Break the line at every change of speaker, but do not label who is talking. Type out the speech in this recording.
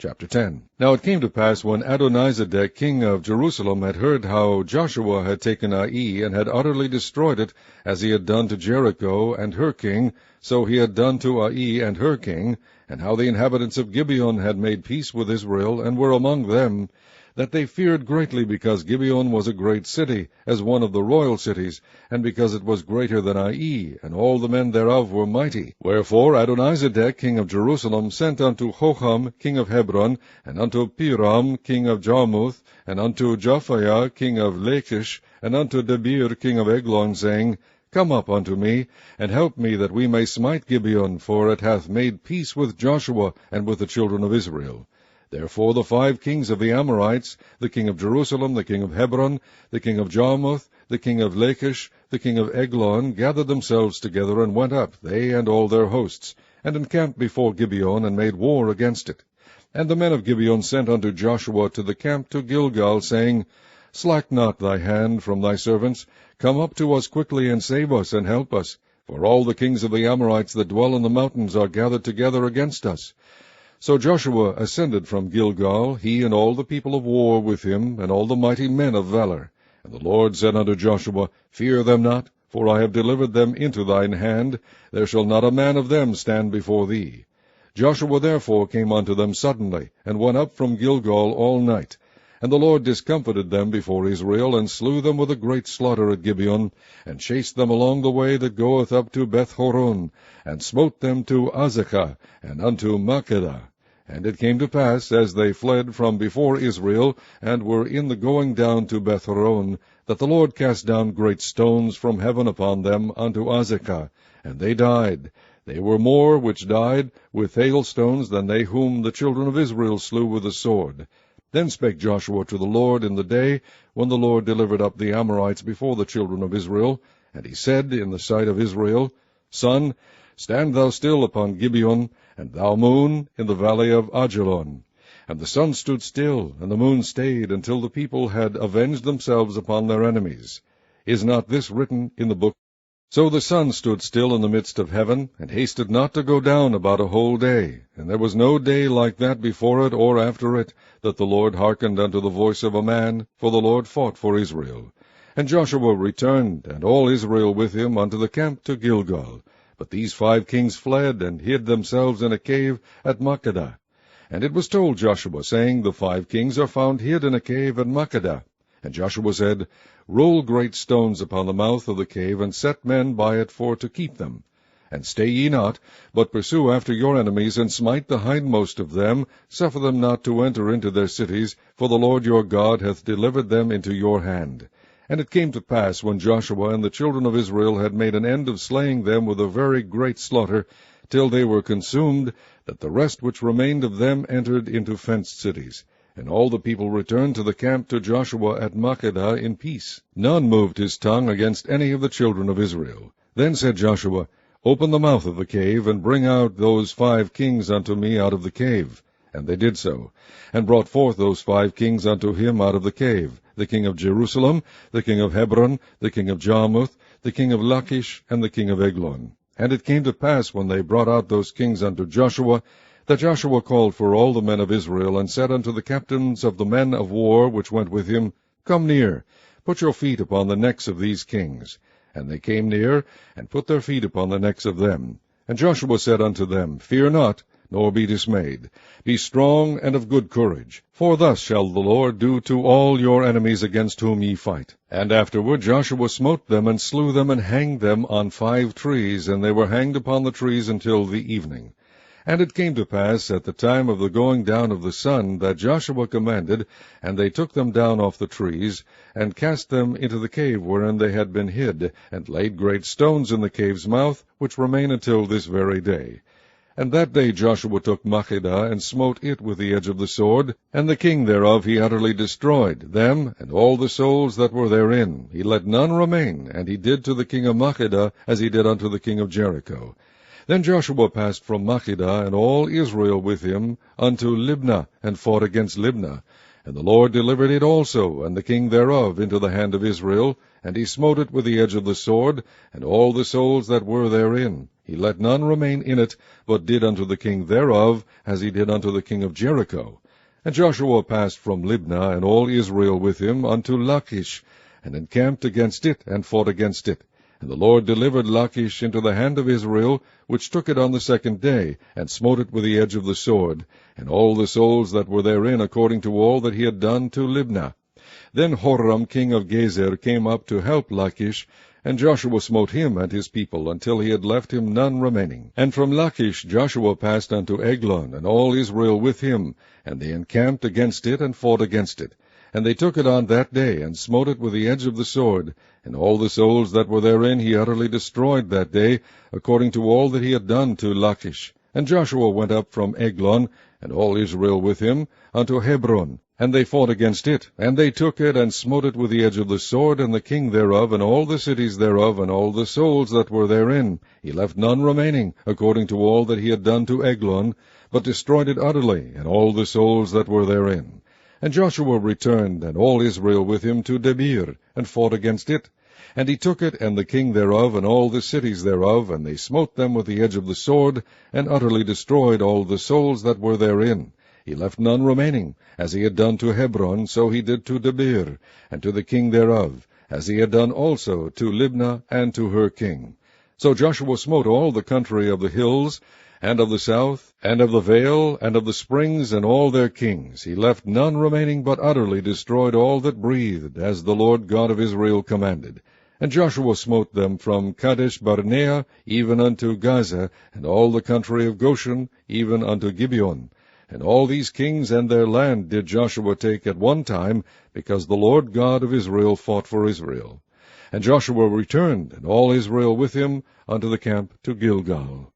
Chapter 10. Now it came to pass, when Adonizedec king of Jerusalem had heard how Joshua had taken Ai, and had utterly destroyed it, as he had done to Jericho and her king, so he had done to Ai and her king, and how the inhabitants of Gibeon had made peace with Israel, and were among them, that they feared greatly, because Gibeon was a great city, as one of the royal cities, and because it was greater than Ai, and all the men thereof were mighty. Wherefore Adonizedec king of Jerusalem sent unto Hoham king of Hebron, and unto Piram king of Jarmuth, and unto Japhia king of Lachish, and unto Debir king of Eglon, saying, Come up unto me, and help me, that we may smite Gibeon, for it hath made peace with Joshua and with the children of Israel. Therefore the 5 kings of the Amorites, the king of Jerusalem, the king of Hebron, the king of Jarmuth, the king of Lachish, the king of Eglon, gathered themselves together, and went up, they and all their hosts, and encamped before Gibeon, and made war against it. And the men of Gibeon sent unto Joshua to the camp to Gilgal, saying, Slack not thy hand from thy servants, come up to us quickly, and save us, and help us. For all the kings of the Amorites that dwell in the mountains are gathered together against us. So Joshua ascended from Gilgal, he and all the people of war with him, and all the mighty men of valor. And the Lord said unto Joshua, Fear them not, for I have delivered them into thine hand. There shall not a man of them stand before thee. Joshua therefore came unto them suddenly, and went up from Gilgal all night. And the Lord discomfited them before Israel, and slew them with a great slaughter at Gibeon, and chased them along the way that goeth up to Beth-horon, and smote them to Azekah, and unto Makkedah. And it came to pass, as they fled from before Israel, and were in the going down to Beth-horon, that the Lord cast down great stones from heaven upon them unto Azekah, and they died. They were more which died with hailstones than they whom the children of Israel slew with the sword. Then spake Joshua to the Lord in the day when the Lord delivered up the Amorites before the children of Israel. And he said in the sight of Israel, Sun, stand thou still upon Gibeon, and thou moon in the valley of Ajalon. And the sun stood still, and the moon stayed, until the people had avenged themselves upon their enemies. Is not this written in the book? So the sun stood still in the midst of heaven, and hasted not to go down about a whole day. And there was no day like that before it or after it, that the Lord hearkened unto the voice of a man, for the Lord fought for Israel. And Joshua returned, and all Israel with him, unto the camp to Gilgal. But these 5 kings fled, and hid themselves in a cave at Makkedah. And it was told Joshua, saying, The 5 kings are found hid in a cave at Makkedah. And Joshua said, Roll great stones upon the mouth of the cave, and set men by it for to keep them. And stay ye not, but pursue after your enemies, and smite the hindmost of them, suffer them not to enter into their cities, for the Lord your God hath delivered them into your hand. And it came to pass, when Joshua and the children of Israel had made an end of slaying them with a very great slaughter, till they were consumed, that the rest which remained of them entered into fenced cities. And all the people returned to the camp to Joshua at Makkedah in peace. None moved his tongue against any of the children of Israel. Then said Joshua, Open the mouth of the cave, and bring out those 5 kings unto me out of the cave. And they did so, and brought forth those 5 kings unto him out of the cave, the king of Jerusalem, the king of Hebron, the king of Jarmuth, the king of Lachish, and the king of Eglon. And it came to pass, when they brought out those kings unto Joshua, that Joshua called for all the men of Israel, and said unto the captains of the men of war which went with him, Come near, put your feet upon the necks of these kings. And they came near, and put their feet upon the necks of them. And Joshua said unto them, Fear not, nor be dismayed. Be strong and of good courage, for thus shall the Lord do to all your enemies against whom ye fight. And afterward Joshua smote them, and slew them, and hanged them on 5 trees, and they were hanged upon the trees until the evening. And it came to pass at the time of the going down of the sun, that Joshua commanded, and they took them down off the trees, and cast them into the cave wherein they had been hid, and laid great stones in the cave's mouth, which remain until this very day. And that day Joshua took Makkedah, and smote it with the edge of the sword, and the king thereof he utterly destroyed, them and all the souls that were therein. He let none remain, and he did to the king of Makkedah as he did unto the king of Jericho. Then Joshua passed from Makkedah, and all Israel with him, unto Libnah, and fought against Libnah. And the Lord delivered it also, and the king thereof, into the hand of Israel, and he smote it with the edge of the sword, and all the souls that were therein. He let none remain in it, but did unto the king thereof, as he did unto the king of Jericho. And Joshua passed from Libnah, and all Israel with him, unto Lachish, and encamped against it, and fought against it. And the Lord delivered Lachish into the hand of Israel, which took it on the second day, and smote it with the edge of the sword, and all the souls that were therein, according to all that he had done to Libnah. Then Hoham king of Gezer came up to help Lachish, and Joshua smote him and his people, until he had left him none remaining. And from Lachish Joshua passed unto Eglon, and all Israel with him, and they encamped against it, and fought against it. And they took it on that day, and smote it with the edge of the sword, and all the souls that were therein he utterly destroyed that day, according to all that he had done to Lachish. And Joshua went up from Eglon, and all Israel with him, unto Hebron, and they fought against it, and they took it, and smote it with the edge of the sword, and the king thereof, and all the cities thereof, and all the souls that were therein. He left none remaining, according to all that he had done to Eglon, but destroyed it utterly, and all the souls that were therein. And Joshua returned, and all Israel with him, to Debir, and fought against it. And he took it, and the king thereof, and all the cities thereof, and they smote them with the edge of the sword, and utterly destroyed all the souls that were therein. He left none remaining. As he had done to Hebron, so he did to Debir, and to the king thereof, as he had done also to Libnah and to her king. So Joshua smote all the country of the hills, and of the south, and of the vale, and of the springs, and all their kings. He left none remaining, but utterly destroyed all that breathed, as the Lord God of Israel commanded. And Joshua smote them from Kadesh-barnea even unto Gaza, and all the country of Goshen, even unto Gibeon. And all these kings and their land did Joshua take at one time, because the Lord God of Israel fought for Israel. And Joshua returned, and all Israel with him, unto the camp to Gilgal.